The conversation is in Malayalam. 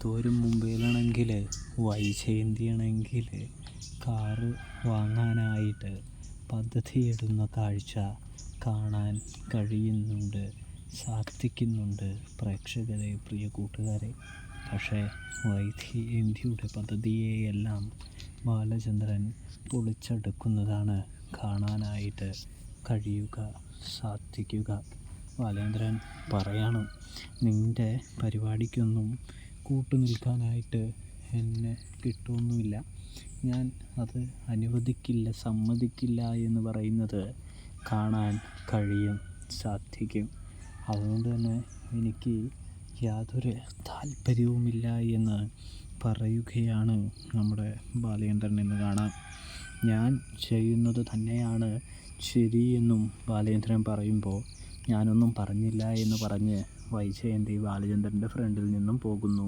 തോരും മുമ്പിലാണെങ്കിൽ വൈജയന്തിയാണെങ്കിൽ കാറ് വാങ്ങാനായിട്ട് പദ്ധതിയിടുന്ന കാഴ്ച കാണാൻ കഴിയുന്നുണ്ട്, സാധിക്കുന്നുണ്ട് പ്രേക്ഷകരെ, പ്രിയ കൂട്ടുകാരെ. പക്ഷേ വൈജയന്തിയുടെ പദ്ധതിയെയെല്ലാം ബാലചന്ദ്രൻ പൊളിച്ചടുക്കുന്നതാണ് കാണാനായിട്ട് കഴിയുക, സാധിക്കുക. ബാലേന്ദ്രൻ പറയണം, നിൻ്റെ പരിപാടിക്കൊന്നും കൂട്ടുനിൽക്കാനായിട്ട് എന്നെ കിട്ടുമൊന്നുമില്ല, ഞാൻ അത് അനുവദിക്കില്ല, സമ്മതിക്കില്ല എന്ന് പറയുന്നത് കാണാൻ കഴിയും, സാധിക്കും. അതുകൊണ്ട് തന്നെ എനിക്ക് യാതൊരു താല്പര്യവുമില്ല എന്ന് പറയുകയാണ് നമ്മുടെ ബാലേന്ദ്രൻ എന്ന് കാണാം. ഞാൻ ചെയ്യുന്നത് തന്നെയാണ് ശരിയെന്നും ബാലേന്ദ്രൻ പറയുമ്പോൾ ഞാനൊന്നും പറഞ്ഞില്ല എന്ന് പറഞ്ഞ് വൈജയന്തി ബാലചന്ദ്രൻ്റെ ഫ്രണ്ടിൽ നിന്നും പോകുന്നു.